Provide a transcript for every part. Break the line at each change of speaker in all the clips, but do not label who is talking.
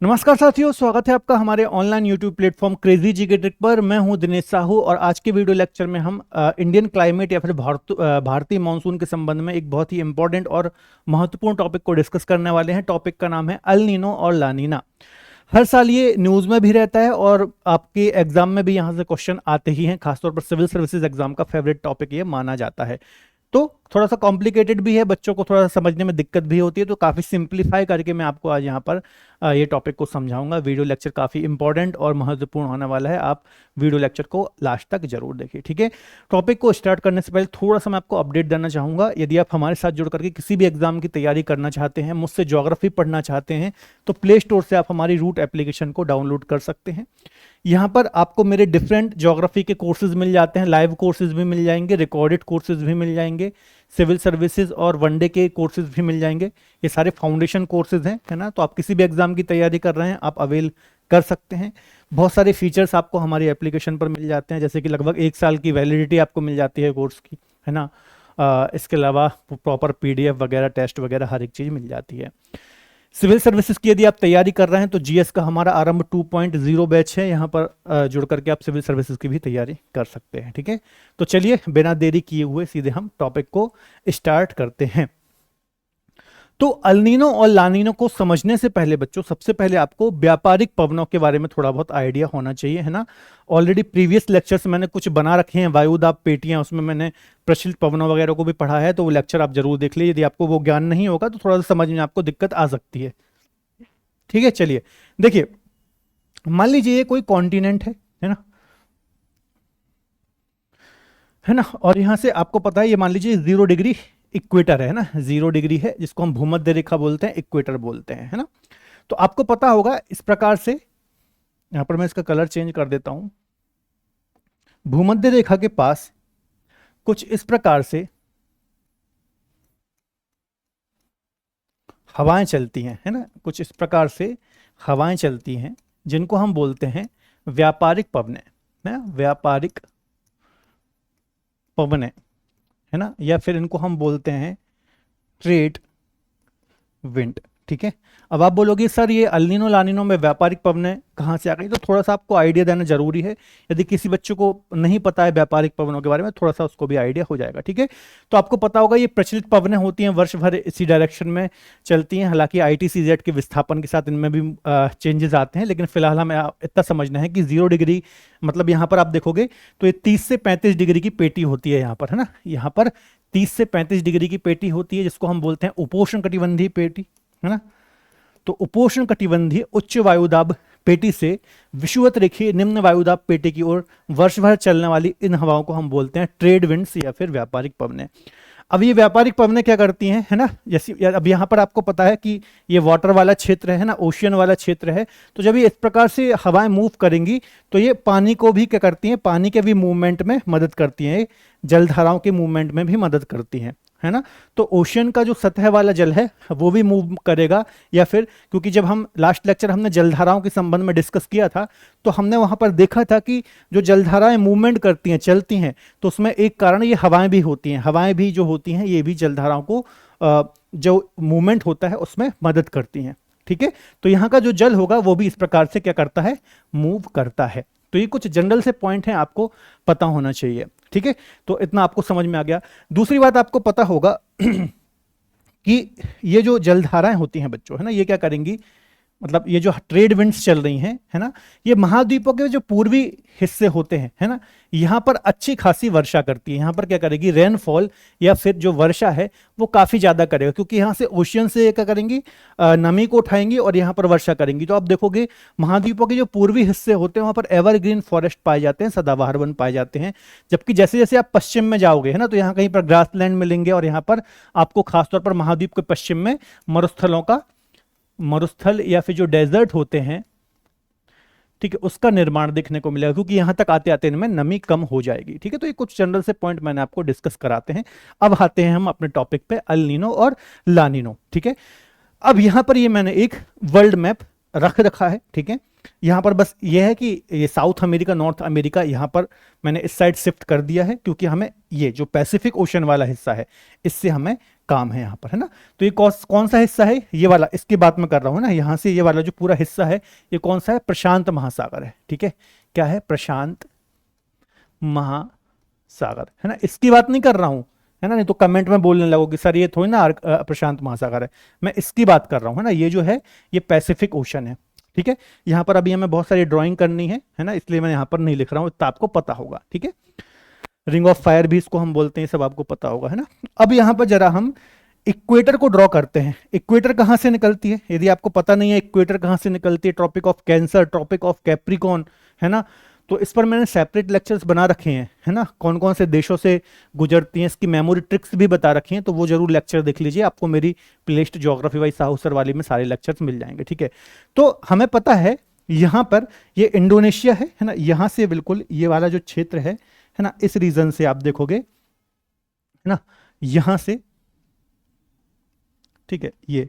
नमस्कार साथियों, स्वागत है आपका हमारे online YouTube platform crazy GK trick पर। मैं हूं दिनेश साहू और आज के वीडियो लेक्चर में हम इंडियन क्लाइमेट या फिर भारतीय मानसून के संबंध में एक बहुत ही इंपॉर्टेंट और महत्वपूर्ण टॉपिक को डिस्कस करने वाले हैं। टॉपिक का नाम है अल नीनो और ला नीना। हर साल ये न्यूज़ में भी रहता है और आपके एग्जाम में भी यहाँ से क्वेश्चन आते ही हैं। खासतौर पर सिविल सर्विसेज एग्जाम का फेवरेट टॉपिक ये माना जाता है। तो थोड़ा सा कॉम्प्लिकेटेड भी है, बच्चों को थोड़ा सा समझने में दिक्कत भी होती है, तो काफ़ी सिंप्लीफाई करके मैं आपको आज यहाँ पर ये टॉपिक को समझाऊंगा। वीडियो लेक्चर काफ़ी इंपॉर्टेंट और महत्वपूर्ण होने वाला है। आप वीडियो लेक्चर को लास्ट तक जरूर देखिए, ठीक है। टॉपिक को स्टार्ट करने से पहले थोड़ा सा मैं आपको अपडेट देना चाहूँगा। यदि आप हमारे साथ जुड़ करके किसी भी एग्जाम की तैयारी करना चाहते हैं, मुझसे ज्योग्राफी पढ़ना चाहते हैं, तो प्ले स्टोर से आप हमारी रूट एप्लीकेशन को डाउनलोड कर सकते हैं। यहाँ पर आपको मेरे डिफरेंट ज्योग्राफी के कोर्सेज मिल जाते हैं, लाइव कोर्सेज भी मिल जाएंगे, रिकॉर्डेड कोर्सेज भी मिल जाएंगे, सिविल सर्विसेज और वनडे के कोर्सेज भी मिल जाएंगे। ये सारे फाउंडेशन कोर्सेज हैं, है ना। तो आप किसी भी एग्जाम की तैयारी कर रहे हैं, आप अवेल कर सकते हैं। बहुत सारे फीचर्स आपको हमारी एप्लीकेशन पर मिल जाते हैं, जैसे कि लगभग 1 साल की वैलिडिटी आपको मिल जाती है कोर्स की, है ना। इसके अलावा प्रॉपर PDF वगैरह, टेस्ट वगैरह हर एक चीज़ मिल जाती है। सिविल सर्विसेज की यदि आप तैयारी कर रहे हैं तो GS का हमारा आरंभ 2.0 बैच है, यहाँ पर जुड़ करके आप सिविल सर्विसेज की भी तैयारी कर सकते हैं, ठीक है। तो चलिए बिना देरी किए हुए सीधे हम टॉपिक को स्टार्ट करते हैं। तो अल नीनो और ला नीनो को समझने से पहले बच्चों, सबसे पहले आपको व्यापारिक पवनों के बारे में थोड़ा बहुत आइडिया होना चाहिए, है ना। ऑलरेडी प्रीवियस लेक्चर्स मैंने कुछ बना रखे हैं, वायुदाब पेटियां, उसमें मैंने प्रचलित पवनों वगैरह को भी पढ़ा है, तो वो लेक्चर आप जरूर देख लीजिए। यदि आपको वो ज्ञान नहीं होगा तो थोड़ा सा समझ में आपको दिक्कत आ सकती है, ठीक है। चलिए देखिए, मान लीजिए ये कोई कॉन्टिनेंट है ना, है ना। और यहां से आपको पता है, ये मान लीजिए 0 डिग्री इक्वेटर है ना, 0 डिग्री है, जिसको हम भूमध्य रेखा बोलते हैं, इक्वेटर बोलते हैं, है ना। तो आपको पता होगा इस प्रकार से, यहां पर मैं इसका कलर चेंज कर देता हूं। भूमध्य रेखा के पास कुछ इस प्रकार से हवाएं चलती हैं, है ना, कुछ इस प्रकार से हवाएं चलती हैं, जिनको हम बोलते हैं व्यापारिक पवनें, है, व्यापारिक पवनें, है ना, या फिर इनको हम बोलते हैं ट्रेड विंड, ठीक है। अब आप बोलोगे सर ये अल नीनो ला नीनो में व्यापारिक पवनें कहाँ से आ गई, तो थोड़ा सा आपको आइडिया देना जरूरी है। यदि किसी बच्चे को नहीं पता है व्यापारिक पवनों के बारे में, थोड़ा सा उसको भी आइडिया हो जाएगा, ठीक है। तो आपको पता होगा ये प्रचलित पवनें होती हैं, वर्ष भर इसी डायरेक्शन में चलती हैं। हालांकि ITCZ के विस्थापन के साथ इनमें भी चेंजेस आते हैं, लेकिन फिलहाल हमें इतना समझना है कि 0 डिग्री मतलब यहाँ पर आप देखोगे तो ये 30 से 35 डिग्री की पेटी होती है यहाँ पर, है ना। यहाँ पर 30 से 35 डिग्री की पेटी होती है, जिसको हम बोलते हैं उपोष्ण कटिबंधीय पेटी, है ना। तो उपोष्ण कटिबंधीय उच्च वायुदाब पेटी से विषुवत रेखीय निम्न वायुदाब पेटी की ओर वर्ष भर चलने वाली इन हवाओं को हम बोलते हैं ट्रेड विंड्स या फिर व्यापारिक पवनें। अब ये व्यापारिक पवनें क्या करती हैं, है ना, जैसे अब यहाँ पर आपको पता है कि ये वाटर वाला क्षेत्र है ना, ओशियन वाला क्षेत्र है। तो जब ये इस प्रकार से हवाएं मूव करेंगी तो ये पानी को भी क्या करती हैं, पानी के भी मूवमेंट में मदद करती हैं, जलधाराओं के मूवमेंट में भी मदद करती हैं, है ना। तो ओशियन का जो सतह वाला जल है वो भी मूव करेगा, या फिर क्योंकि जब हम लास्ट लेक्चर हमने जलधाराओं के संबंध में डिस्कस किया था, तो हमने वहां पर देखा था कि जो जलधाराएं मूवमेंट करती हैं, चलती हैं, तो उसमें एक कारण ये हवाएं भी होती हैं। हवाएं भी जो होती हैं ये भी जलधाराओं को जो मूवमेंट होता है उसमें मदद करती हैं, ठीक है। तो यहाँ का जो जल होगा वो भी इस प्रकार से क्या करता है, मूव करता है। तो ये कुछ जनरल से पॉइंट हैं, आपको पता होना चाहिए, ठीक है। तो इतना आपको समझ में आ गया। दूसरी बात आपको पता होगा कि ये जो जलधाराएं होती हैं बच्चों, है ना, ये क्या करेंगी, मतलब ये जो ट्रेड विंड्स चल रही हैं, है ना, ये महाद्वीपों के जो पूर्वी हिस्से होते हैं, है ना, यहाँ पर अच्छी खासी वर्षा करती है। यहाँ पर क्या करेगी, रेनफॉल या फिर जो वर्षा है वो काफ़ी ज़्यादा करेगा, क्योंकि यहाँ से ओशियन से क्या करेंगी, नमी को उठाएंगी और यहाँ पर वर्षा करेंगी। तो आप देखोगे महाद्वीपों के जो पूर्वी हिस्से होते हैं वहाँ पर एवरग्रीन फॉरेस्ट पाए जाते हैं, सदाबहार वन पाए जाते हैं। जबकि जैसे जैसे आप पश्चिम में जाओगे, है ना, तो यहाँ कहीं पर ग्रासलैंड मिलेंगे और यहाँ पर आपको खासतौर पर महाद्वीप के पश्चिम में मरुस्थल या फिर जो डेजर्ट होते हैं, ठीक है, उसका निर्माण देखने को मिलेगा, क्योंकि यहां तक आते आते इनमें नमी कम हो जाएगी, ठीक है। तो ये कुछ जनरल से पॉइंट मैंने आपको डिस्कस कराते हैं। अब आते हैं हम अपने टॉपिक पे, अल नीनो और ला नीनो, ठीक है। अब यहां पर ये मैंने एक वर्ल्ड मैप रख रखा है, ठीक है। यहाँ पर बस ये है कि ये साउथ अमेरिका, नॉर्थ अमेरिका, यहाँ पर मैंने इस साइड शिफ्ट कर दिया है, क्योंकि हमें ये जो पैसिफिक ओशन वाला हिस्सा है इससे हमें काम है यहाँ पर, है ना। तो ये कौन सा हिस्सा है, ये वाला, इसकी बात मैं कर रहा हूँ ना, यहाँ से ये वाला जो पूरा हिस्सा है ये कौन सा है, प्रशांत महासागर है, ठीक है। क्या है, प्रशांत महासागर, है ना। इसकी बात नहीं कर रहा हूँ, है ना, नहीं तो कमेंट में बोलने लगो कि सर ये थोड़ी ना प्रशांत महासागर है, मैं इसकी बात कर रहा हूँ, है ना। ये जो है ये पैसिफिक ओशन है, ठीक है। यहाँ पर अभी हमें बहुत सारी ड्राइंग करनी है ना, इसलिए मैं यहाँ पर नहीं लिख रहा हूँ, इतना आपको पता होगा, ठीक है। रिंग ऑफ फायर भी इसको हम बोलते हैं, सब आपको पता होगा, है ना। अब यहाँ पर जरा हम इक्वेटर को ड्रॉ करते हैं। इक्वेटर कहाँ से निकलती है, यदि आपको पता नहीं है इक्वेटर कहाँ से निकलती है, Tropic of Cancer, Tropic of Capricorn, है ना। तो इस पर मैंने सेपरेट लेक्चर्स बना रखे हैं, है ना, कौन कौन से देशों से गुजरती हैं, इसकी मेमोरी ट्रिक्स भी बता रखी हैं, तो वो जरूर लेक्चर देख लीजिए, आपको मेरी playlist geography Y Sahu sir वाली में सारे लेक्चर्स मिल जाएंगे, ठीक है। तो हमें पता है यहाँ पर ये इंडोनेशिया है ना, यहाँ से बिल्कुल ये वाला जो क्षेत्र है ना, इस रीजन से आप देखोगे, है ना, यहां से, ठीक है, ये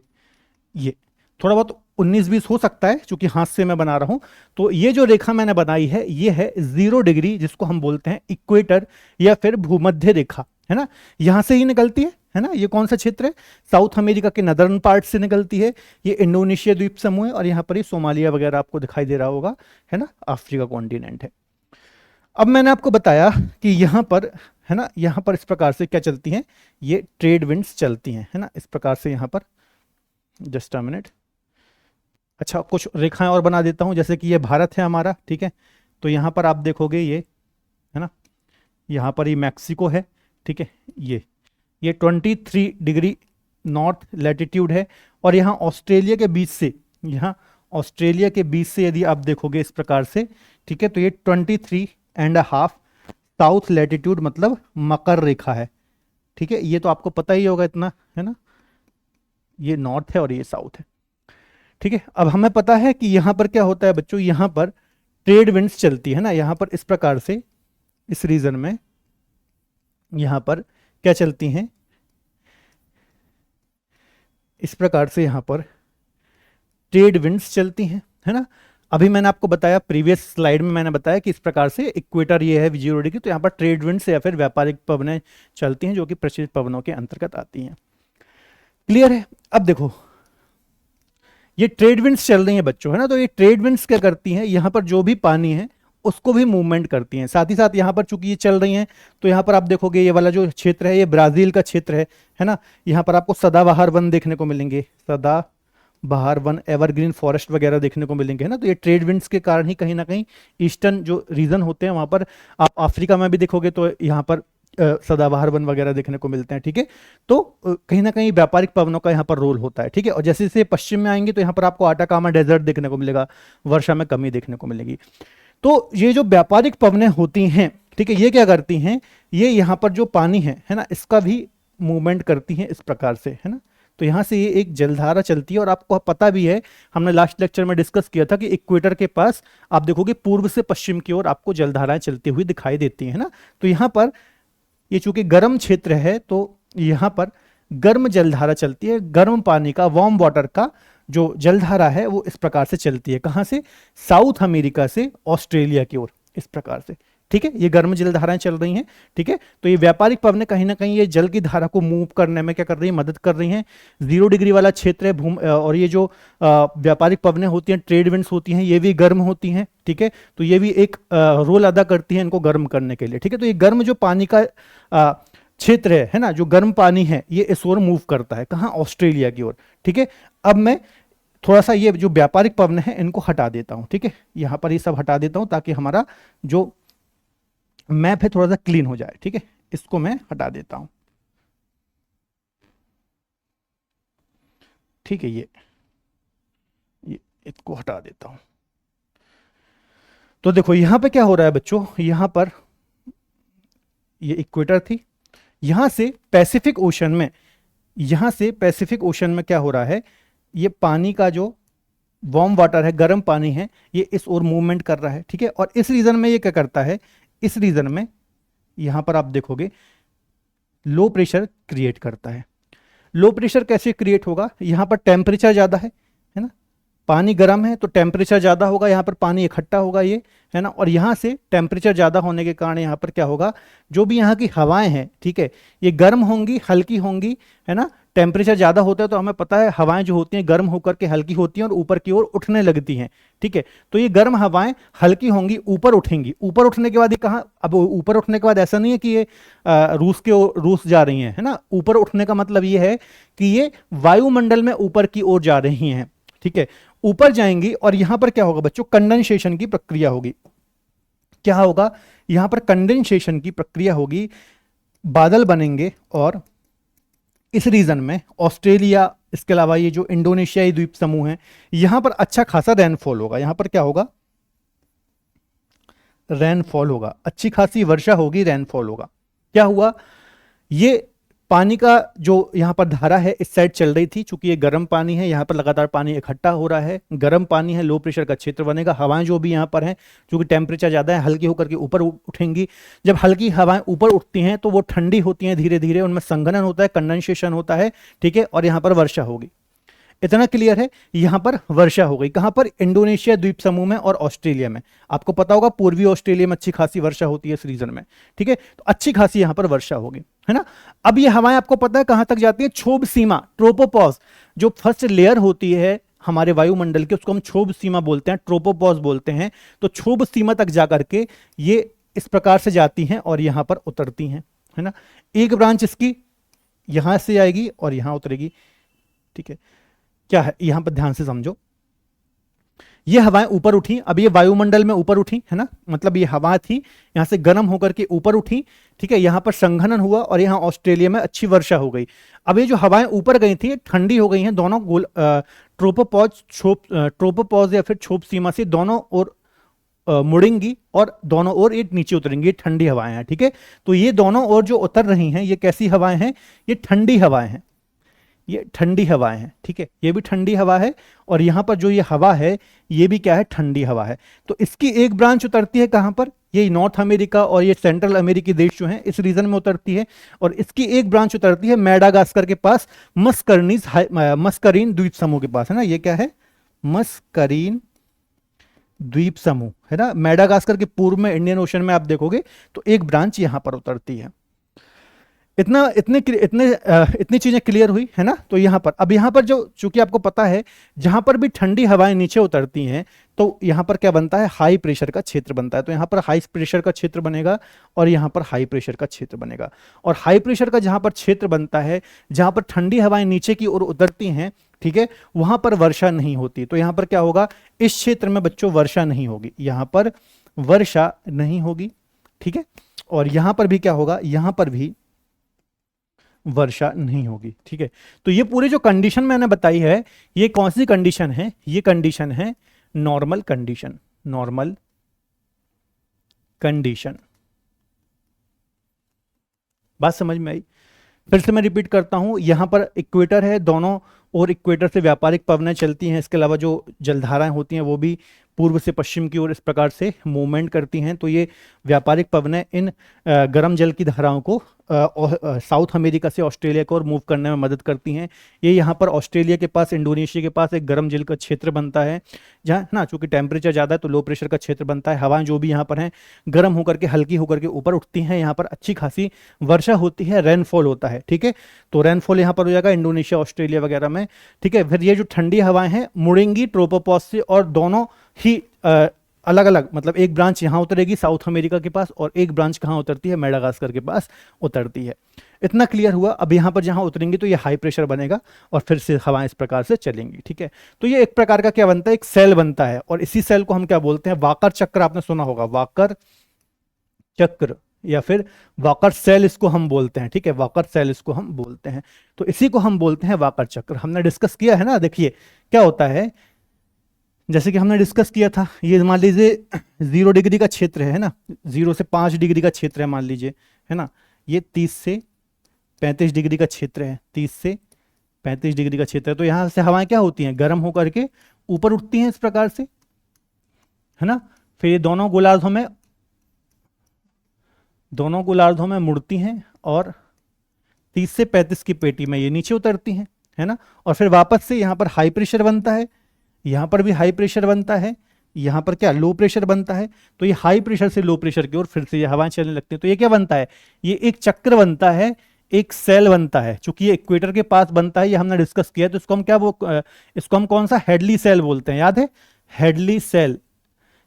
थोड़ा बहुत 19-20 हो सकता है क्योंकि हाथ से मैं बना रहा हूं। तो ये जो रेखा मैंने बनाई है ये है 0 डिग्री, जिसको हम बोलते हैं इक्वेटर या फिर भूमध्य रेखा, है ना। यहां से ही निकलती है ना। ये कौन सा क्षेत्र है, साउथ अमेरिका के नदर्न पार्ट से निकलती है, ये इंडोनेशिया द्वीप समूह है, और यहाँ पर ये सोमालिया वगैरह आपको दिखाई दे रहा होगा, है ना, अफ्रीका कॉन्टिनेंट है। अब मैंने आपको बताया कि यहाँ पर, है ना, यहाँ पर इस प्रकार से क्या चलती हैं, ये ट्रेड विंड्स चलती हैं, है ना, इस प्रकार से यहाँ पर, जस्ट अ मिनट। अच्छा, कुछ रेखाएं और बना देता हूँ, जैसे कि ये भारत है हमारा, ठीक है। तो यहाँ पर आप देखोगे ये, है ना, यहाँ पर ये मैक्सिको है, ठीक है, ये 23 डिग्री नॉर्थ लैटिट्यूड है, और यहाँ ऑस्ट्रेलिया के बीच से, यहाँ ऑस्ट्रेलिया के बीच से यदि आप देखोगे इस प्रकार से, ठीक है, तो ये 23.5 साउथ लैटिट्यूड मतलब मकर रेखा है, ठीक है। ये तो आपको पता ही होगा इतना, है ना, ये नॉर्थ है और ये साउथ है, ठीक है। अब हमें पता है कि यहां पर क्या होता है बच्चों, यहां पर ट्रेड विंड्स चलती है ना, यहां पर इस प्रकार से, इस रीजन में यहां पर क्या चलती हैं, इस प्रकार से यहां पर ट्रेड विंड्स चलती हैं, है ना। अभी मैंने आपको बताया, प्रीवियस स्लाइड में मैंने बताया कि इस प्रकार से इक्वेटर ये है 0 डिग्री, तो यहाँ पर ट्रेड विंड्स या फिर व्यापारिक पवनें चलती हैं जो कि प्रचलित पवनों के अंतर्गत आती हैं। क्लियर है। अब देखो ये ट्रेड विंड्स चल रही हैं बच्चों, है ना, तो ये ट्रेड विंड्स क्या करती हैं, यहाँ पर जो भी पानी है उसको भी मूवमेंट करती हैं, साथ ही साथ यहाँ पर चूंकि ये चल रही हैं, तो यहाँ पर आप देखोगे ये वाला जो क्षेत्र है ये ब्राजील का क्षेत्र है ना। यहाँ पर आपको सदाबहार वन देखने को मिलेंगे, सदाबहार वन, एवरग्रीन फॉरेस्ट वगैरह देखने को मिलेंगे, है ना। तो ये ट्रेड विंड्स के कारण ही कहीं ना कहीं ईस्टर्न जो रीजन होते हैं वहां पर, आप अफ्रीका में भी देखोगे तो यहाँ पर सदाबहार वन वगैरह देखने को मिलते हैं, ठीक है। तो कहीं ना कहीं व्यापारिक पवनों का यहाँ पर रोल होता है, ठीक है। और जैसे जैसे पश्चिम में आएंगे तो यहाँ पर आपको आटाकामा डेजर्ट देखने को मिलेगा, वर्षा में कमी देखने को मिलेगी। तो ये जो व्यापारिक पवनें होती हैं, ठीक है, ये क्या करती हैं, ये यहाँ पर जो पानी है ना, इसका भी मूवमेंट करती हैं इस प्रकार से, है ना। तो यहाँ से ये एक जलधारा चलती है, और आपको पता भी है, हमने लास्ट लेक्चर में डिस्कस किया था कि इक्वेटर के पास आप देखोगे पूर्व से पश्चिम की ओर आपको जलधाराएं चलती हुई दिखाई देती हैं, है ना। तो यहाँ पर ये चूंकि गर्म क्षेत्र है तो यहाँ पर गर्म जलधारा चलती है, गर्म पानी का, वार्म वाटर का जो जलधारा है वो इस प्रकार से चलती है, कहाँ से, साउथ अमेरिका से ऑस्ट्रेलिया की ओर, इस प्रकार से, ठीक है। ये गर्म जल धाराएं चल रही हैं, ठीक है। तो ये व्यापारिक पवनें कहीं ना कहीं ये जल की धारा को मूव करने में क्या कर रही है, मदद कर रही हैं। 0 डिग्री वाला क्षेत्र है और ये जो व्यापारिक पवनें होती हैं, ट्रेड विंड्स होती हैं, ये भी गर्म होती हैं, ठीक है। तो ये भी एक रोल अदा करती है इनको गर्म करने के लिए, ठीक है। तो ये गर्म जो पानी का क्षेत्र है ना, जो गर्म पानी है ये इस ओर मूव करता है, कहाँ, ऑस्ट्रेलिया की ओर, ठीक है। अब मैं थोड़ा सा ये जो व्यापारिक पवन है इनको हटा देता हूं, ठीक है, यहां पर ये सब हटा देता हूं ताकि हमारा जो मैप है थोड़ा सा क्लीन हो जाए, ठीक है। इसको मैं हटा देता हूं, ठीक है, ये इसको हटा देता हूं। तो देखो यहां पे क्या हो रहा है बच्चों, यहां पर ये इक्वेटर थी, यहां से पैसिफिक ओशन में, यहां से पैसिफिक ओशन में क्या हो रहा है, ये पानी का जो वार्म वाटर है, गर्म पानी है, ये इस ओर मूवमेंट कर रहा है, ठीक है। और इस रीजन में ये क्या करता है, इस रीजन में यहां पर आप देखोगे लो प्रेशर क्रिएट करता है। लो प्रेशर कैसे क्रिएट होगा, यहां पर टेम्परेचर ज्यादा है ना, पानी गर्म है तो टेम्परेचर ज़्यादा होगा, यहाँ पर पानी इकट्ठा होगा ये, है ना। और यहाँ से टेम्परेचर ज़्यादा होने के कारण यहाँ पर क्या होगा, जो भी यहाँ की हवाएं हैं, ठीक है, ये गर्म होंगी, हल्की होंगी, है ना। टेम्परेचर ज़्यादा होता है तो हमें पता है हवाएं जो होती हैं गर्म होकर के हल्की होती हैं और ऊपर की ओर उठने लगती हैं, ठीक है। तो ये गर्म हवाएं हल्की होंगी, ऊपर उठेंगी, ऊपर उठने के बाद ये कहाँ, अब ऊपर उठने के बाद ऐसा नहीं है कि ये रूस जा रही हैं, है ना। ऊपर उठने का मतलब ये है कि ये वायुमंडल में ऊपर की ओर जा रही हैं, ठीक है, ऊपर जाएंगी। और यहां पर क्या होगा बच्चों, कंडेंसेशन की प्रक्रिया होगी। क्या होगा, यहां पर कंडेंसेशन की प्रक्रिया होगी, बादल बनेंगे और इस रीजन में ऑस्ट्रेलिया, इसके अलावा ये जो इंडोनेशियाई द्वीप समूह है, यहां पर अच्छा खासा रेनफॉल होगा। यहां पर क्या होगा, रेनफॉल होगा, अच्छी खासी वर्षा होगी, रेनफॉल होगा। क्या हुआ, ये पानी का जो यहाँ पर धारा है इस साइड चल रही थी, चूंकि ये गर्म पानी है, यहाँ पर लगातार पानी इकट्ठा हो रहा है, गर्म पानी है, लो प्रेशर का क्षेत्र बनेगा। हवाएं जो भी यहाँ पर हैं, चूंकि टेम्परेचर ज़्यादा है, हल्की होकर के ऊपर उठेंगी। जब हल्की हवाएं ऊपर उठती हैं तो वो ठंडी होती हैं धीरे धीरे, उनमें संघनन होता है, कंडेंसेशन होता है, ठीक है, और यहाँ पर वर्षा होगी। इतना क्लियर है। यहां पर वर्षा हो गई, कहां पर, इंडोनेशिया द्वीप समूह में और ऑस्ट्रेलिया में। आपको पता होगा पूर्वी ऑस्ट्रेलिया में अच्छी खासी वर्षा होती है इस रीजन में, ठीक है। तो अच्छी खासी यहां पर वर्षा होगी, है ना। अब ये हवाएं आपको पता है कहां तक जाती है, क्षोभ सीमा, ट्रोपोपॉज, जो फर्स्ट लेयर होती है हमारे वायुमंडल के, उसको हम क्षोभ सीमा बोलते हैं, ट्रोपोपॉज बोलते हैं। तो क्षोभ सीमा तक जाकर के ये इस प्रकार से जाती हैं और यहां पर उतरती हैं, है ना। एक ब्रांच इसकी यहां से आएगी और यहां उतरेगी, ठीक है। क्या है, यहां पर ध्यान से समझो, ये हवाएं ऊपर उठी, अब ये वायुमंडल में ऊपर उठी, है ना, मतलब ये हवा थी, यहां से गर्म होकर के ऊपर उठी, ठीक है, यहां पर संघनन हुआ और यहां ऑस्ट्रेलिया में अच्छी वर्षा हो गई। अब ये जो हवाएं ऊपर गई थी ठंडी हो गई हैं, दोनों ट्रोपोपॉज या फिर क्षोभ सीमा से दोनों ओर मुड़ेंगी और दोनों ओर ये नीचे उतरेंगी, ये ठंडी हवाएं हैं, ठीक है। तो ये दोनों ओर जो उतर रही हैं, ये कैसी हवाएं हैं, ये ठंडी हवाएं हैं, ये ठंडी हवाएं हैं, ठीक है, ये भी ठंडी हवा है। और यहां पर जो ये हवा है ये भी क्या है, ठंडी हवा है। तो इसकी एक ब्रांच उतरती है कहां पर, ये नॉर्थ अमेरिका और ये सेंट्रल अमेरिकी देश जो हैं इस रीजन में उतरती है। और इसकी एक ब्रांच उतरती है मेडागास्कर के पास, मस्करीन द्वीप समूह के पास, है ना। ये क्या है, मस्करीन द्वीप समूह, है ना। मेडागास्कर के पूर्व में इंडियन ओशन में आप देखोगे तो एक ब्रांच यहां पर उतरती है। इतनी चीजें क्लियर हुई, है ना। तो यहां पर, अब यहां पर जो, चूंकि आपको पता है जहां पर भी ठंडी हवाएं नीचे उतरती हैं तो यहां पर क्या बनता है, हाई प्रेशर का क्षेत्र बनता है। तो यहां पर हाई प्रेशर का क्षेत्र बनेगा और यहां पर हाई प्रेशर का क्षेत्र बनेगा। और हाई प्रेशर का जहां पर क्षेत्र बनता है, जहां पर ठंडी हवाएं नीचे की ओर उतरती हैं, ठीक है, वहां पर वर्षा नहीं होती। तो यहां पर क्या होगा, इस क्षेत्र में बच्चों वर्षा नहीं होगी, यहां पर वर्षा नहीं होगी, ठीक है। और यहां पर भी क्या होगा, यहां पर भी वर्षा नहीं होगी, ठीक है। तो ये पूरी जो कंडीशन मैंने बताई है, ये कौन सी कंडीशन है, ये कंडीशन है नॉर्मल कंडीशन, नॉर्मल कंडीशन। बात समझ में आई। फिर से मैं रिपीट करता हूं, यहां पर इक्वेटर है, दोनों और इक्वेटर से व्यापारिक पवनें चलती हैं। इसके अलावा जो जलधाराएं होती हैं वो भी पूर्व से पश्चिम की ओर इस प्रकार से मूवमेंट करती हैं। तो ये व्यापारिक पवनें इन गर्म जल की धाराओं को साउथ अमेरिका से ऑस्ट्रेलिया को और मूव करने में मदद करती हैं। ये यहाँ पर ऑस्ट्रेलिया के पास, इंडोनेशिया के पास एक गर्म जल का क्षेत्र बनता है, जहाँ ना चूंकि टेम्परेचर ज़्यादा है तो लो प्रेशर का क्षेत्र बनता है। हवाएं जो भी यहाँ पर हैं गर्म होकर के हल्की होकर के ऊपर उठती हैं, यहाँ पर अच्छी खासी वर्षा होती है, रेनफॉल होता है, ठीक है। तो रेनफॉल यहाँ पर हो जाएगा इंडोनेशिया, ऑस्ट्रेलिया वगैरह में, ठीक है। फिर ये जो ठंडी हवाएं हैं मुड़ेंगी ट्रोपोपॉज से और दोनों ही अलग अलग, मतलब एक ब्रांच यहां उतरेगी साउथ अमेरिका के पास और एक ब्रांच कहां उतरती है, मेडागास्कर के पास उतरती है। इतना क्लियर हुआ। अब यहां पर जहां उतरेंगी तो ये हाई प्रेशर बनेगा और फिर से हवाएं इस प्रकार से चलेंगी, ठीक है। तो ये एक प्रकार का क्या बनता है, एक सेल बनता है और इसी सेल को हम क्या बोलते हैं, वाकर चक्र। आपने सुना होगा वाकर चक्र या फिर वाकर सेल इसको हम बोलते हैं, ठीक है, वाकर सेल इसको हम बोलते हैं। तो इसी को हम बोलते हैं वाकर चक्र। हमने डिस्कस किया है ना। देखिए क्या होता है, जैसे कि हमने डिस्कस किया था, ये मान लीजिए 0 डिग्री का क्षेत्र है ना, 0 से 5 डिग्री का क्षेत्र है मान लीजिए, है ना। ये 30 से 35 डिग्री का क्षेत्र है, 30 से 35 डिग्री का क्षेत्र है। तो यहाँ से हवाएं क्या होती हैं, गर्म होकर के ऊपर उठती हैं इस प्रकार से, है ना। फिर ये दोनों गोलार्धों में मुड़ती हैं और 30 से 35 की पेटी में ये नीचे उतरती हैं, है ना। और फिर वापस से यहाँ पर हाई प्रेशर बनता है, यहां पर भी हाई प्रेशर बनता है, यहां पर क्या लो प्रेशर बनता है। तो ये हाई प्रेशर से लो प्रेशर की ओर फिर से ये हवाएं चलने लगती हैं। तो ये क्या बनता है, ये एक चक्र बनता है, एक सेल बनता है। चूंकि ये इक्वेटर के पास बनता है, ये हमने डिस्कस किया, तो इसको हम क्या इसको हम कौन सा हेडली सेल बोलते हैं, याद है, हेडली सेल,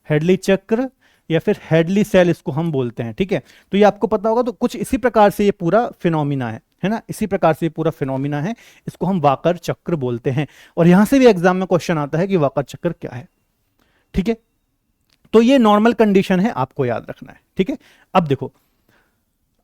हेडली चक्र या फिर हेडली सेल इसको हम बोलते हैं। ठीक है, तो ये आपको पता होगा। तो कुछ इसी प्रकार से ये पूरा फिनोमिना है ना, इसी प्रकार से ये पूरा फिनोमिना है, इसको हम वाकर चक्र बोलते हैं। और यहां से भी एग्जाम में क्वेश्चन आता है कि वाकर चक्र क्या है। ठीक है, तो ये नॉर्मल कंडीशन है, आपको याद रखना है। ठीक है, अब देखो,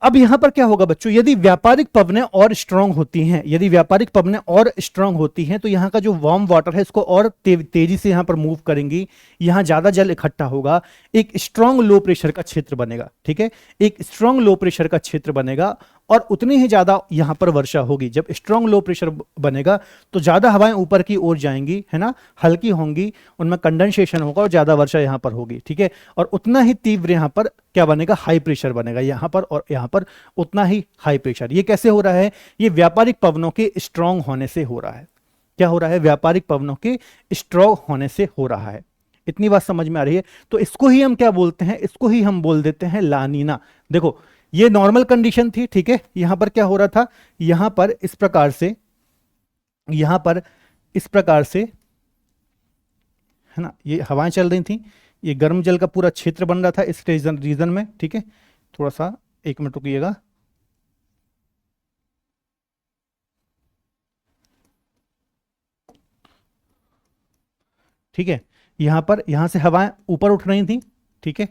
अब यहां पर क्या होगा बच्चों, यदि व्यापारिक पवनें और स्ट्रांग होती हैं, यदि व्यापारिक पवनें और स्ट्रांग होती हैं, तो यहां का जो वार्म वाटर है इसको और तेजी से यहां पर मूव करेंगी, यहां ज्यादा जल इकट्ठा होगा, एक स्ट्रांग लो प्रेशर का क्षेत्र बनेगा। ठीक है, एक स्ट्रांग लो प्रेशर का क्षेत्र बनेगा और उतनी ही ज्यादा यहां पर वर्षा होगी। जब स्ट्रांग लो प्रेशर बनेगा तो ज्यादा हवाएं ऊपर की ओर जाएंगी, है ना, हल्की होंगी, उनमें कंडेंसेशन होगा और ज्यादा वर्षा यहां पर होगी। ठीक है, और उतना ही तीव्र यहां पर क्या बनेगा, हाई प्रेशर बनेगा यहां पर, और यहां पर उतना ही हाई प्रेशर। ये कैसे हो रहा है, ये व्यापारिक पवनों के स्ट्रांग होने से हो रहा है। क्या हो रहा है, व्यापारिक पवनों के स्ट्रांग होने से हो रहा है। इतनी बात समझ में आ रही है। तो इसको ही हम क्या बोलते हैं, इसको ही हम बोल देते हैं लानीना। देखो, ये नॉर्मल कंडीशन थी। ठीक है, यहां पर क्या हो रहा था, यहां पर इस प्रकार से, यहां पर इस प्रकार से, है ना, ये हवाएं चल रही थी, ये गर्म जल का पूरा क्षेत्र बन रहा था इस रीजन में। ठीक है, थोड़ा सा 1 मिनट रुकिएगा। ठीक है, यहां पर, यहां से हवाएं ऊपर उठ रही थी। ठीक है,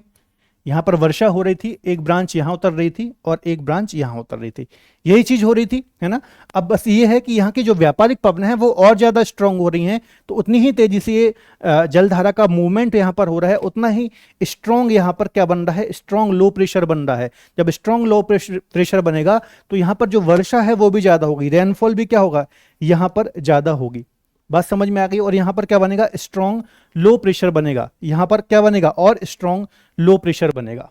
यहां पर वर्षा हो रही थी, एक ब्रांच यहां उतर रही थी और एक ब्रांच यहां उतर रही थी, यही चीज हो रही थी, है ना। अब बस ये है कि यहाँ की जो व्यापारिक पवनें हैं वो और ज्यादा स्ट्रांग हो रही हैं, तो उतनी ही तेजी से ये जलधारा का मूवमेंट यहाँ पर हो रहा है, उतना ही स्ट्रांग यहाँ पर क्या बन रहा है, स्ट्रांग लो प्रेशर बन रहा है। जब स्ट्रांग लो प्रेशर बनेगा तो यहाँ पर जो वर्षा है वो भी ज्यादा होगी, रेनफॉल भी क्या होगा, यहाँ पर ज्यादा होगी। बात समझ में आ गई। और यहां पर क्या बनेगा, स्ट्रांग लो प्रेशर बनेगा, यहां पर क्या बनेगा, और स्ट्रांग लो प्रेशर बनेगा।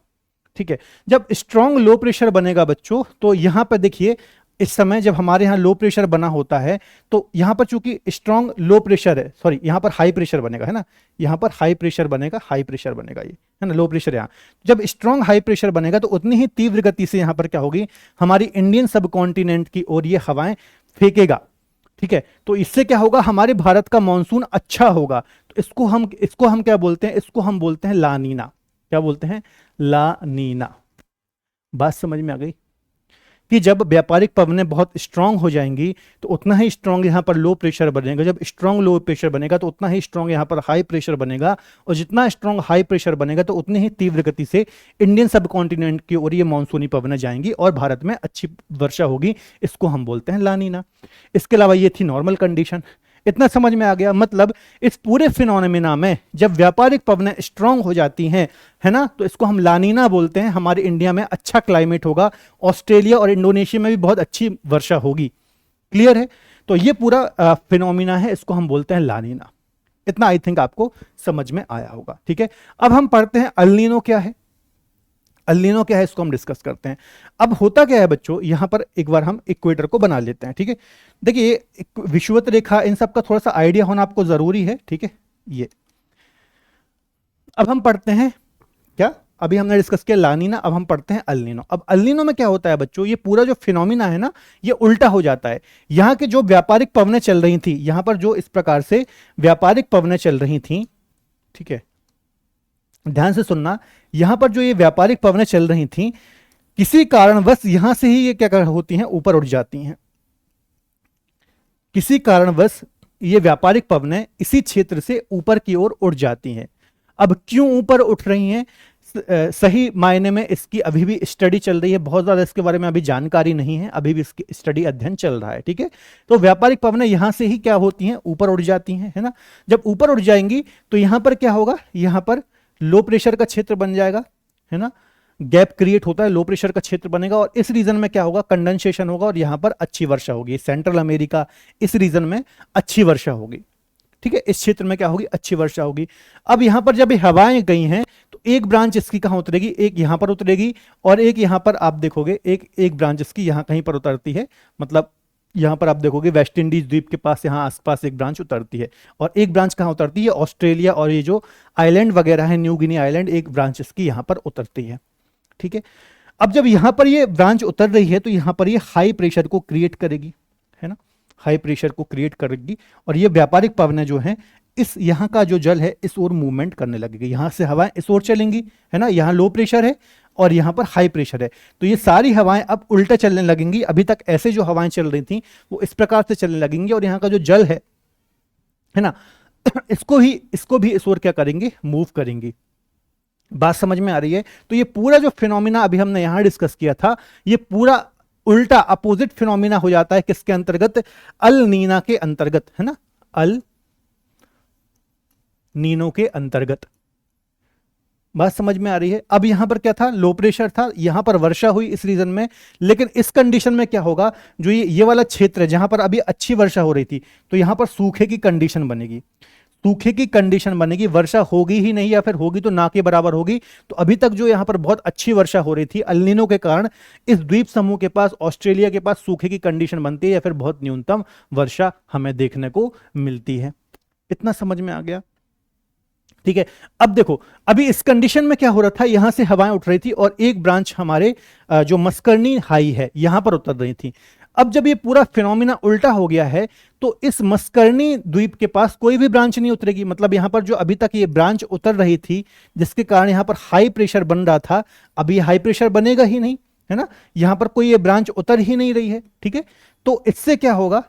ठीक है, जब स्ट्रांग लो प्रेशर बनेगा बच्चों, तो यहां पर देखिए, इस समय जब हमारे यहां लो प्रेशर बना होता है, तो यहां पर चूंकि स्ट्रांग लो प्रेशर है, सॉरी, यहां पर हाई प्रेशर बनेगा, है ना, यहां पर हाई प्रेशर बनेगा, हाई प्रेशर बनेगा, ये है ना, लो प्रेशर यहां। जब स्ट्रांग हाई प्रेशर बनेगा तो उतनी ही तीव्र गति से यहां पर क्या होगी, हमारी इंडियन सब कॉन्टिनेंट की ओर ये हवाएं फेंकेगा। ठीक है, तो इससे क्या होगा, हमारे भारत का मॉनसून अच्छा होगा। तो इसको हम क्या बोलते हैं, इसको हम बोलते हैं लानीना। क्या बोलते हैं, लानीना। बात समझ में आ गई कि जब व्यापारिक पवनें बहुत स्ट्रांग हो जाएंगी तो उतना ही स्ट्रांग यहां पर लो प्रेशर बनेगा, जब स्ट्रांग लो प्रेशर बनेगा तो उतना ही स्ट्रांग यहां पर हाई प्रेशर बनेगा, और जितना स्ट्रांग हाई प्रेशर बनेगा तो उतनी ही तीव्र गति से इंडियन सब कॉन्टिनेंट की ओर ये मानसूनी पवनें जाएंगी और भारत में अच्छी वर्षा होगी। इसको हम बोलते हैं लानीना। इसके अलावा ये थी नॉर्मल कंडीशन। इतना समझ में आ गया। मतलब इस पूरे फिनोमेना में जब व्यापारिक पवनें स्ट्रांग हो जाती हैं, है ना, तो इसको हम लानीना बोलते हैं। हमारे इंडिया में अच्छा क्लाइमेट होगा, ऑस्ट्रेलिया और इंडोनेशिया में भी बहुत अच्छी वर्षा होगी। क्लियर है। तो ये पूरा फिनोमेना है, इसको हम बोलते हैं लानीना। इतना आई थिंक आपको समझ में आया होगा। ठीक है, अब हम पढ़ते हैं अल नीनो क्या है। अल नीनो क्या है इसको हम डिस्कस करते हैं। अब होता क्या है बच्चों, यहां पर एक बार हम इक्वेटर को बना लेते हैं। ठीक है, देखिए विषुवत रेखा इन सब का थोड़ा सा आइडिया होना आपको जरूरी है। ठीक है, ये अब हम पढ़ते हैं क्या, अभी हमने डिस्कस किया लानीना, अब हम पढ़ते हैं अल नीनो। अब अल नीनो में क्या होता है बच्चों, ये पूरा जो फिनोमिना है ना, ये उल्टा हो जाता है। यहां के जो व्यापारिक पवनें चल रही थी, यहां पर जो इस प्रकार से व्यापारिक पवनें चल रही थी, ठीक है, ध्यान से सुनना, यहां पर जो ये व्यापारिक पवनें चल रही थी, किसी कारणवश यहां से ही ये क्या होती हैं, ऊपर उठ जाती हैं। किसी कारणवश ये व्यापारिक पवनें इसी क्षेत्र से ऊपर की ओर उठ जाती हैं। अब क्यों ऊपर उठ रही हैं, सही मायने में इसकी अभी भी स्टडी चल रही है, बहुत ज्यादा इसके बारे में अभी जानकारी नहीं है, अभी भी इसकी स्टडी अध्ययन चल रहा है। ठीक है, तो व्यापारिक पवनें यहां से ही क्या होती हैं, ऊपर उठ जाती हैं, है ना। जब ऊपर उठ जाएंगी तो यहां पर क्या होगा, यहां पर लो प्रेशर का क्षेत्र बन जाएगा, है ना, गैप क्रिएट होता है, लो प्रेशर का क्षेत्र बनेगा, और इस रीजन में क्या होगा, कंडेंसेशन होगा, और यहां पर अच्छी वर्षा होगी। सेंट्रल अमेरिका इस रीजन में अच्छी वर्षा होगी। ठीक है, इस क्षेत्र में क्या होगी, अच्छी वर्षा होगी। अब यहां पर जब हवाएं गई हैं तो एक ब्रांच इसकी कहां उतरेगी, एक यहां पर उतरेगी, और एक यहां पर आप देखोगे एक ब्रांच इसकी यहां कहीं पर उतरती है, मतलब यहाँ पर आप देखोगे वेस्ट इंडीज द्वीप के पास यहाँ आसपास एक ब्रांच उतरती है, और एक ब्रांच कहाँ उतरती है, ऑस्ट्रेलिया और ये जो आइलैंड वगैरह है, न्यू गिनी आइलैंड, एक ब्रांच इसकी यहाँ पर उतरती है। ठीक है, अब जब यहाँ पर ये ब्रांच उतर रही है तो यहाँ पर ये हाई प्रेशर को क्रिएट करेगी, है ना, हाई प्रेशर को क्रिएट करेगी, और ये व्यापारिक पवनें जो हैं इस यहाँ का जो जल है इस ओर मूवमेंट करने लगेगी, यहाँ से हवाएं इस ओर चलेंगी, है ना, यहाँ लो प्रेशर है और यहाँ पर हाई प्रेशर है, तो ये सारी हवाएं अब उल्टा चलने लगेंगी। अभी तक ऐसे जो हवाएं चल रही थी वो इस प्रकार से चलने लगेंगी, और यहाँ का जो जल है ना, इसको भी इस ओर क्या करेंगे, मूव करेंगी। बात समझ में आ रही है? तो ये पूरा जो फिनोमिना अभी हमने यहां डिस्कस किया था, ये पूरा उल्टा अपोजिट फिनोमिना हो जाता है किसके अंतर्गत, अल नीना के अंतर्गत, है ना, अल नीनो के अंतर्गत। बात समझ में आ रही है? अब यहां पर क्या था, लो प्रेशर था, यहां पर वर्षा हुई इस रीजन में, लेकिन इस कंडीशन में क्या होगा, जो ये वाला क्षेत्र है जहां पर अभी अच्छी वर्षा हो रही थी, तो यहां पर सूखे की कंडीशन बनेगी, सूखे की कंडीशन बनेगी, वर्षा होगी ही नहीं, या फिर होगी तो ना के बराबर होगी। तो अभी तक जो यहां पर बहुत अच्छी वर्षा हो रही थी अल नीनो के कारण, इस द्वीप समूह के पास, ऑस्ट्रेलिया के पास सूखे की कंडीशन बनती है, या फिर बहुत न्यूनतम वर्षा हमें देखने को मिलती है। इतना समझ में आ गया? ठीक है, अब देखो अभी इस कंडीशन में क्या हो रहा था, यहां से हवाएं उठ रही थी और एक ब्रांच हमारे जो मस्करनी हाई है यहां पर उतर रही थी। अब जब ये पूरा फिनोमिना उल्टा हो गया है तो इस मस्करनी द्वीप के पास कोई भी ब्रांच नहीं उतरेगी, मतलब यहां पर जो अभी तक ये ब्रांच उतर रही थी जिसके कारण यहां पर हाई प्रेशर बन रहा था, अभी हाई प्रेशर बनेगा ही नहीं, है ना, यहां पर कोई ये ब्रांच उतर ही नहीं रही है। ठीक है, तो इससे क्या होगा,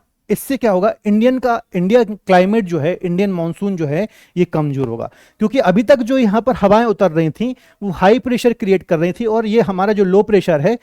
इंडिया क्लाइमेट जो है, इंडियन मानसून जो है ये कमजोर होगा, क्योंकि अभी तक जो यहां पर हवाएं उतर रही थी वो हाई प्रेशर क्रिएट कर रही थी, और ये हमारा जो लो प्रेशर है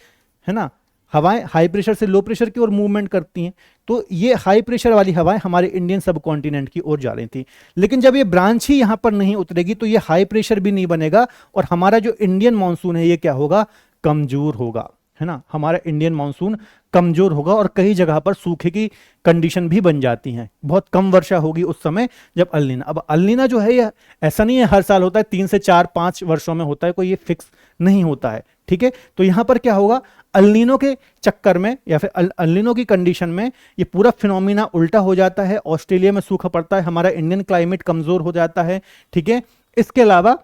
ना, हवाएं हाई प्रेशर से लो प्रेशर की ओर मूवमेंट करती हैं, तो ये हाई प्रेशर वाली हवाएं हमारे इंडियन सब कॉन्टिनेंट की ओर जा रही थी। लेकिन जब ये ब्रांच ही यहां पर नहीं उतरेगी तो ये हाई प्रेशर भी नहीं बनेगा, और हमारा जो इंडियन मानसून है ये क्या होगा, कमजोर होगा, है ना, हमारा इंडियन मानसून कमजोर होगा, और कई जगह पर सूखे की कंडीशन भी बन जाती हैं, बहुत कम वर्षा होगी उस समय जब अल नीना। अब अल नीना जो है ये ऐसा नहीं है हर साल होता है, 3 से 4-5 वर्षों में होता है, कोई ये फिक्स नहीं होता है। ठीक है, तो यहां पर क्या होगा, अल नीनो के चक्कर में या फिर अल नीनो की कंडीशन में ये पूरा फिनोमिना उल्टा हो जाता है, ऑस्ट्रेलिया में सूखा पड़ता है, हमारा इंडियन क्लाइमेट कमजोर हो जाता है। ठीक है, इसके अलावा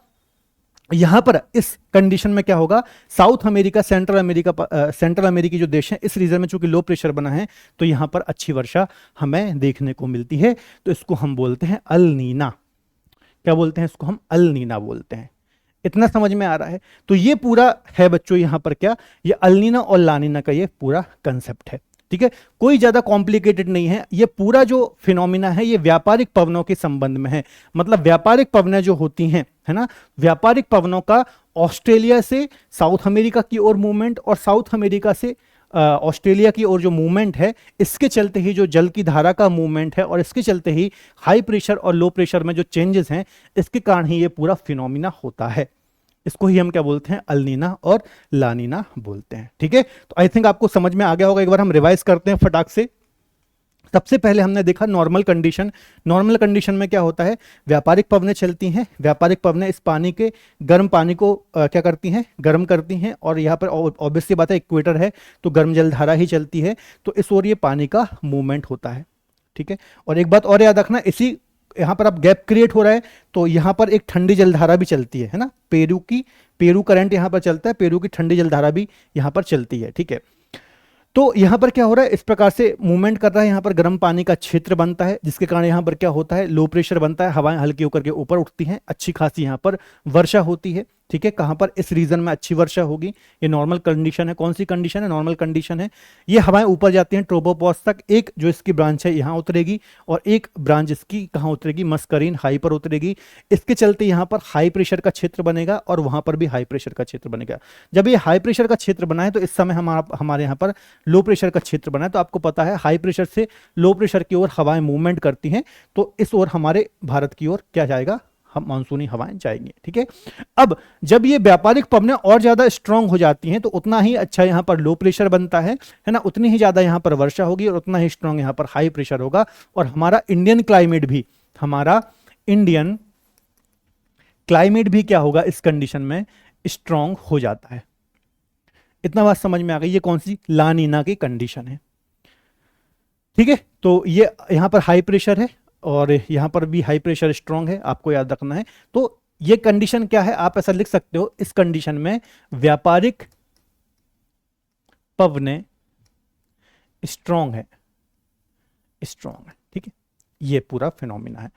यहां पर इस कंडीशन में क्या होगा, साउथ अमेरिका, सेंट्रल अमेरिकी जो देश हैं, इस रीजन में चूंकि लो प्रेशर बना है तो यहां पर अच्छी वर्षा हमें देखने को मिलती है, तो इसको हम बोलते हैं अल नीना। क्या बोलते हैं इसको, हम अल नीना बोलते हैं। इतना समझ में आ रहा है? तो ये पूरा है बच्चों यहां पर क्या, ये अल नीना और ला नीना का ये पूरा कंसेप्ट है। ठीक है, कोई ज्यादा कॉम्प्लिकेटेड नहीं है, ये पूरा जो फिनोमिना है ये व्यापारिक पवनों के संबंध में है, मतलब व्यापारिक पवनें जो होती हैं, है ना, व्यापारिक पवनों का ऑस्ट्रेलिया से साउथ अमेरिका की ओर मूवमेंट, और साउथ अमेरिका से ऑस्ट्रेलिया की ओर जो मूवमेंट है, इसके चलते ही जो जल की धारा का मूवमेंट है, और इसके चलते ही हाई प्रेशर और लो प्रेशर में जो चेंजेस हैं, इसके कारण ही ये पूरा फिनोमिना होता है। इसको ही हम क्या बोलते हैं, अल नीना और ला नीना बोलते हैं। ठीक है, तो आई थिंक आपको समझ में आ गया होगा। एक बार हम रिवाइज करते हैं फटाक से। सबसे पहले हमने देखा नॉर्मल कंडीशन। नॉर्मल कंडीशन में क्या होता है, व्यापारिक पवनें चलती हैं, व्यापारिक पवनें इस पानी के गर्म पानी को क्या करती हैं, गर्म करती हैं, और यहाँ पर ऑब्वियसली बात है इक्वेटर है तो गर्म जलधारा ही चलती है, तो इस ओर ये पानी का मूवमेंट होता है। ठीक है, और एक बात और याद रखना, इसी यहाँ पर अब गैप क्रिएट हो रहा है तो यहाँ पर एक ठंडी जलधारा भी चलती है ना, पेरू करंट यहाँ पर चलता है, पेरू की ठंडी जलधारा भी यहाँ पर चलती है। ठीक है, तो यहां पर क्या हो रहा है, इस प्रकार से मूवमेंट कर रहा है, यहां पर गर्म पानी का क्षेत्र बनता है, जिसके कारण यहां पर क्या होता है, लो प्रेशर बनता है, हवाएं हल्की होकर के ऊपर उठती हैं, अच्छी खासी यहां पर वर्षा होती है। ठीक है, कहां पर, इस रीजन में अच्छी वर्षा होगी, ये नॉर्मल कंडीशन है। कौन सी कंडीशन है, नॉर्मल कंडीशन है। ये हवाएं ऊपर जाती हैं ट्रोपोपॉज तक, एक जो इसकी ब्रांच है यहां उतरेगी, और एक ब्रांच इसकी कहां उतरेगी, मस्करीन हाई पर उतरेगी। इसके चलते यहां पर हाई प्रेशर का क्षेत्र बनेगा, और वहां पर भी हाई प्रेशर का क्षेत्र बनेगा। जब ये हाई प्रेशर का क्षेत्र बना है तो इस समय हमारे यहाँ पर लो प्रेशर का क्षेत्र बना है, तो आपको पता है हाई प्रेशर से लो प्रेशर की ओर हवाएं मूवमेंट करती हैं, तो इस ओर हमारे भारत की ओर क्या जाएगा, हम मानसूनी हवाएं जाएंगी। ठीक है, अब जब ये व्यापारिक पवनें और ज्यादा स्ट्रांग हो जाती हैं तो उतना ही अच्छा यहां पर लो प्रेशर बनता है ना, उतनी ही ज्यादा यहां पर वर्षा होगी, और उतना ही स्ट्रांग यहां पर हाई प्रेशर होगा, और हमारा इंडियन क्लाइमेट भी क्या होगा, इस कंडीशन में स्ट्रांग हो जाता है। इतना बात समझ में आ गई। ये कौन सी, ला नीना की कंडीशन है। ठीक है, तो ये यहाँ पर हाई प्रेशर है और यहाँ पर भी हाई प्रेशर स्ट्रांग है, आपको याद रखना है। तो ये कंडीशन क्या है, आप ऐसा लिख सकते हो, इस कंडीशन में व्यापारिक पवने स्ट्रांग है, स्ट्रांग है। ठीक है, ये पूरा फिनोमिना है।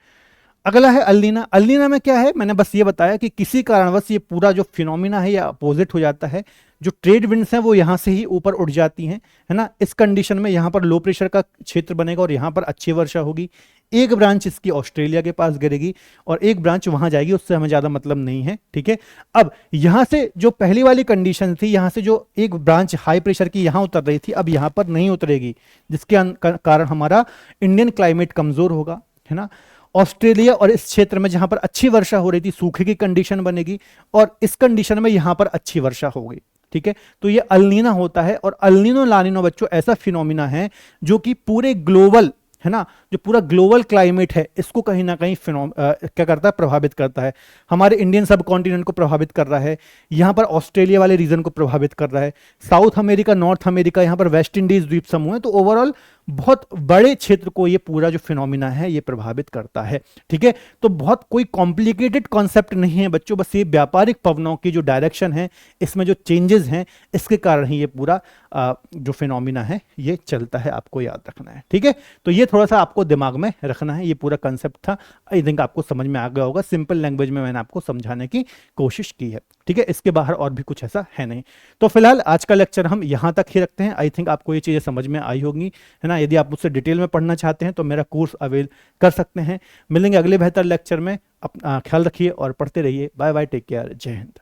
अगला है अल्नीना। अल्नीना में क्या है, मैंने बस ये बताया कि किसी कारणवश ये पूरा जो फिनोमिना है ये अपोजिट हो जाता है। जो ट्रेड विंड्स हैं वो यहां से ही ऊपर उठ जाती हैं, है ना। इस कंडीशन में यहां पर लो प्रेशर का क्षेत्र बनेगा और यहां पर अच्छी वर्षा होगी। एक ब्रांच इसकी ऑस्ट्रेलिया के पास गिरेगी और एक ब्रांच वहां जाएगी, उससे हमें ज्यादा मतलब नहीं है। ठीक है, अब यहां से जो पहली वाली कंडीशन थी, यहां से जो एक ब्रांच हाई प्रेशर की यहां उतर रही थी, अब यहां पर नहीं उतरेगी, जिसके कारण हमारा इंडियन क्लाइमेट कमजोर होगा, है ना। ऑस्ट्रेलिया और इस क्षेत्र में जहां पर अच्छी वर्षा हो रही थी, सूखे की कंडीशन बनेगी और इस कंडीशन में यहां पर अच्छी वर्षा होगी। ठीक है, तो ये अल्नीना होता है। और अल्नीनो लानिनो बच्चों ऐसा फिनोमिना है जो कि पूरे ग्लोबल, है ना, जो पूरा ग्लोबल क्लाइमेट है इसको कहीं ना कहीं क्या करता है, प्रभावित करता है। हमारे इंडियन सब कॉन्टिनेंट को प्रभावित कर रहा है, यहाँ पर ऑस्ट्रेलिया वाले रीजन को प्रभावित कर रहा है, साउथ अमेरिका, नॉर्थ अमेरिका, यहाँ पर वेस्ट इंडीज द्वीप समूह है। तो ओवरऑल बहुत बड़े क्षेत्र को ये पूरा जो फिनोमिना है ये प्रभावित करता है। ठीक है, तो बहुत कोई कॉम्प्लिकेटेड कॉन्सेप्ट नहीं है बच्चों, बस ये व्यापारिक पवनों की जो डायरेक्शन है, इसमें जो चेंजेस हैं, इसके कारण ही ये पूरा जो फिनोमिना है ये चलता है, आपको याद रखना है। ठीक है, तो ये थोड़ा सा आपको दिमाग में रखना है, ये पूरा कंसेप्ट था। आई थिंक आपको समझ में आ गया होगा, सिंपल लैंग्वेज में मैंने आपको समझाने की कोशिश की है। ठीक है, इसके बाहर और भी कुछ ऐसा है नहीं। तो फिलहाल आज का लेक्चर हम यहाँ तक ही रखते हैं। आई थिंक आपको ये चीज़ें समझ में आई होंगी, है ना। यदि आप मुझसे डिटेल में पढ़ना चाहते हैं तो मेरा कोर्स अवेल कर सकते हैं। मिलेंगे अगले बेहतर लेक्चर में। अपना ख्याल रखिए और पढ़ते रहिए। बाय बाय, टेक केयर, जय हिंद।